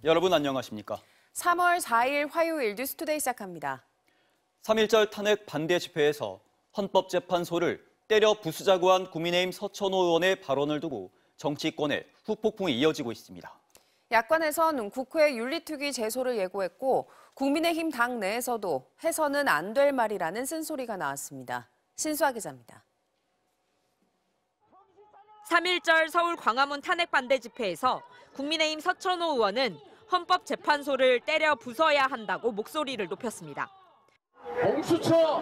여러분 안녕하십니까? 3월 4일 화요일 뉴스투데이 시작합니다. 3.1절 탄핵 반대 집회에서 헌법재판소를 때려 부수자고 한 국민의힘 서천호 의원의 발언을 두고 정치권에 후폭풍이 이어지고 있습니다. 야권에선 국회 윤리특위 제소를 예고했고 국민의힘 당 내에서도 해서는 안 될 말이라는 쓴소리가 나왔습니다. 신수아 기자입니다. 3.1절 서울 광화문 탄핵 반대 집회에서 국민의힘 서천호 의원은 헌법재판소를 때려 부숴야 한다고 목소리를 높였습니다. 공수처,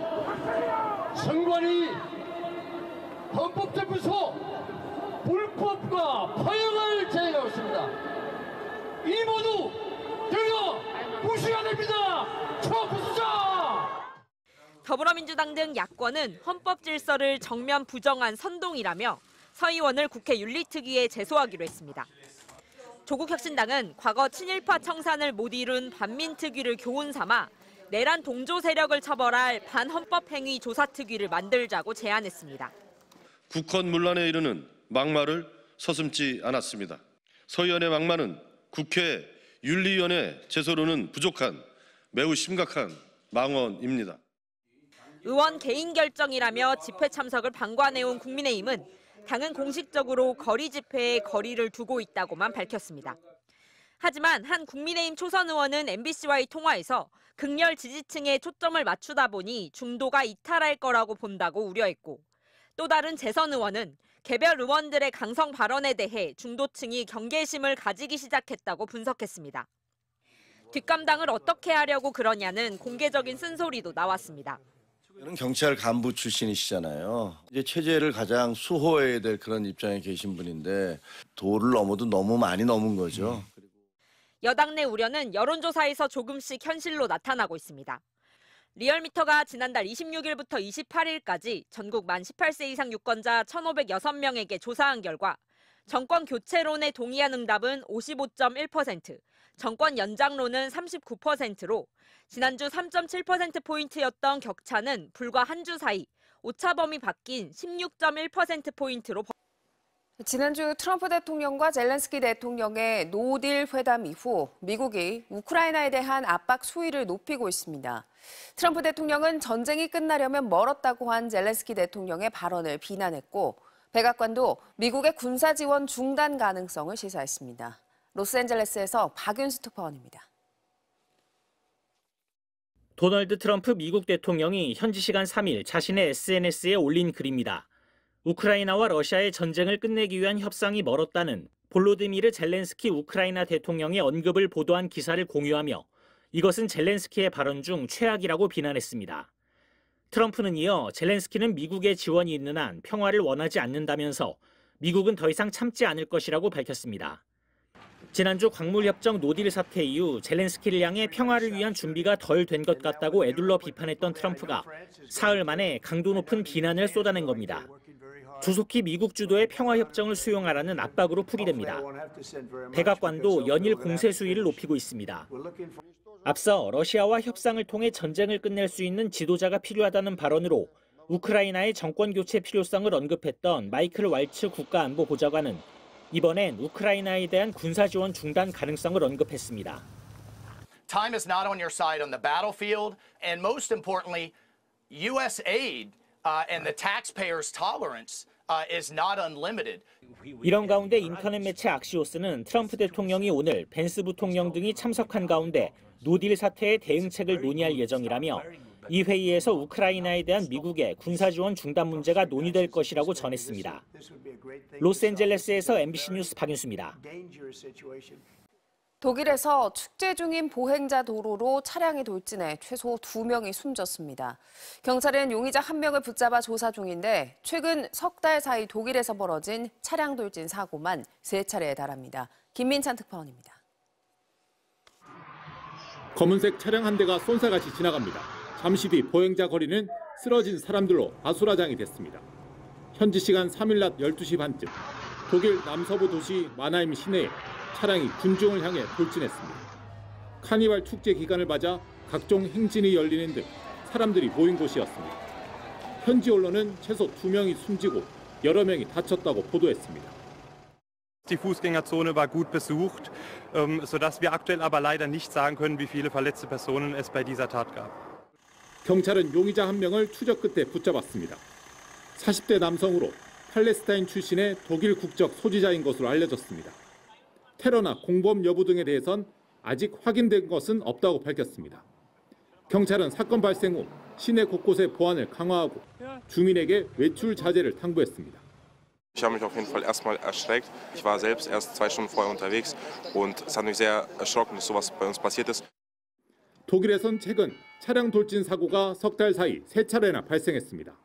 선관위, 헌법재판소 불법과 파행을 제기하고 있습니다. 이 모두 때려 부숴야 됩니다. 부수자! 더불어민주당 등 야권은 헌법 질서를 정면 부정한 선동이라며 서 의원을 국회 윤리특위에 제소하기로 했습니다. 조국혁신당은 과거 친일파 청산을 못 이룬 반민특위를 교훈 삼아 내란 동조 세력을 처벌할 반헌법행위 조사특위를 만들자고 제안했습니다. 국헌 문란에 이르는 막말을 서슴지 않았습니다. 서 의원의 막말은 국회 윤리위원회 제소로는 부족한 매우 심각한 망언입니다. 의원 개인 결정이라며 집회 참석을 방관해온 국민의힘은 당은 공식적으로 거리 집회에 거리를 두고 있다고만 밝혔습니다. 하지만 한 국민의힘 초선 의원은 MBC와의 통화에서 극렬 지지층에 초점을 맞추다 보니 중도가 이탈할 거라고 본다고 우려했고 또 다른 재선 의원은 개별 의원들의 강성 발언에 대해 중도층이 경계심을 가지기 시작했다고 분석했습니다. 뒷감당을 어떻게 하려고 그러냐는 공개적인 쓴소리도 나왔습니다. 경찰 간부 출신이시잖아요. 이제 체제를 가장 수호해야 될 그런 입장에 계신 분인데 도를 넘어도 너무 많이 넘은 거죠. 여당 내 우려는 여론조사에서 조금씩 현실로 나타나고 있습니다. 리얼미터가 지난달 26일부터 28일까지 전국 만 18세 이상 유권자 1,506명에게 조사한 결과 정권 교체론에 동의한 응답은 55.1%, 정권 연장론은 39%로 지난주 3.7%포인트였던 격차는 불과 한 주 사이 오차범위 바뀐 16.1%포인트로 지난주 트럼프 대통령과 젤렌스키 대통령의 노딜 회담 이후 미국이 우크라이나에 대한 압박 수위를 높이고 있습니다. 트럼프 대통령은 전쟁이 끝나려면 멀었다고 한 젤렌스키 대통령의 발언을 비난했고 백악관도 미국의 군사 지원 중단 가능성을 시사했습니다. 로스앤젤레스에서 박윤수 특파원입니다. 도널드 트럼프 미국 대통령이 현지 시간 3일 자신의 SNS에 올린 글입니다. 우크라이나와 러시아의 전쟁을 끝내기 위한 협상이 멀었다는 볼로디미르 젤렌스키 우크라이나 대통령의 언급을 보도한 기사를 공유하며 이것은 젤렌스키의 발언 중 최악이라고 비난했습니다. 트럼프는 이어 젤렌스키는 미국의 지원이 있는 한 평화를 원하지 않는다면서 미국은 더 이상 참지 않을 것이라고 밝혔습니다. 지난주 광물협정 노딜 사태 이후 젤렌스키를 향해 평화를 위한 준비가 덜 된 것 같다고 에둘러 비판했던 트럼프가 사흘 만에 강도 높은 비난을 쏟아낸 겁니다. 조속히 미국 주도의 평화협정을 수용하라는 압박으로 풀이됩니다. 백악관도 연일 공세 수위를 높이고 있습니다. 앞서 러시아와 협상을 통해 전쟁을 끝낼 수 있는 지도자가 필요하다는 발언으로 우크라이나의 정권 교체 필요성을 언급했던 마이클 왈츠 국가안보보좌관은 이번엔 우크라이나에 대한 군사 지원 중단 가능성을 언급했습니다. Time is not on your side on the battlefield, and most importantly, U.S. aid and the taxpayers' tolerance is not unlimited. 이런 가운데 인터넷 매체 악시오스는 트럼프 대통령이 오늘 벤스 부통령 등이 참석한 가운데 노딜 사태의 대응책을 논의할 예정이라며 이 회의에서 우크라이나에 대한 미국의 군사 지원 중단 문제가 논의될 것이라고 전했습니다. 로스앤젤레스에서 MBC 뉴스 박윤수입니다. 독일에서 축제 중인 보행자 도로로 차량이 돌진해 최소 2명이 숨졌습니다. 경찰은 용의자 1명을 붙잡아 조사 중인데 최근 석 달 사이 독일에서 벌어진 차량 돌진 사고만 3차례에 달합니다. 김민찬 특파원입니다. 검은색 차량 한 대가 쏜살같이 지나갑니다. 잠시 뒤 보행자 거리는 쓰러진 사람들로 아수라장이 됐습니다. 현지 시간 3일 낮 12시 반쯤 독일 남서부 도시 마나임 시내에 차량이 군중을 향해 돌진했습니다. 카니발 축제 기간을 맞아 각종 행진이 열리는 등 사람들이 모인 곳이었습니다. 현지 언론은 최소 2명이 숨지고 여러 명이 다쳤다고 보도했습니다. Die Fußgängerzone war gut besucht, sodass wir aktuell aber leider nicht sagen können, wie viele verletzte Personen es bei dieser Tat gab. 경찰은 용의자 한 명을 추적 끝에 붙잡았습니다. 40대 남성으로 팔레스타인 출신의 독일 국적 소지자인 것으로 알려졌습니다. 테러나 공범 여부 등에 대해선 아직 확인된 것은 없다고 밝혔습니다. 경찰은 사건 발생 후 시내 곳곳의 보안을 강화하고 주민에게 외출 자제를 당부했습니다. Ich habe mich auf jeden Fall erstmal erschreckt. Ich war selbst erst 2 Stunden vorher unterwegs und es hat mich sehr erschrocken, dass sowas bei uns passiert ist. 독일에선 최근 차량 돌진 사고가 석 달 사이 3차례나 발생했습니다.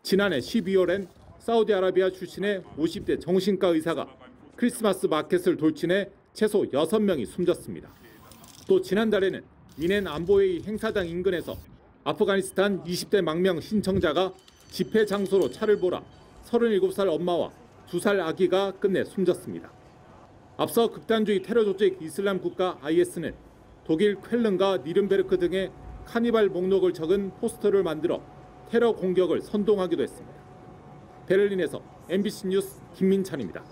지난해 12월엔 사우디아라비아 출신의 50대 정신과 의사가 크리스마스 마켓을 돌진해 최소 6명이 숨졌습니다. 또 지난달에는 유엔 안보회의 행사장 인근에서 아프가니스탄 20대 망명 신청자가 집회 장소로 차를 몰아 37살 엄마와 2살 아기가 끝내 숨졌습니다. 앞서 극단주의 테러 조직 이슬람 국가 IS는 독일 쾰른과 니른베르크 등의 카니발 목록을 적은 포스터를 만들어 테러 공격을 선동하기도 했습니다. 베를린에서 MBC 뉴스 김민찬입니다.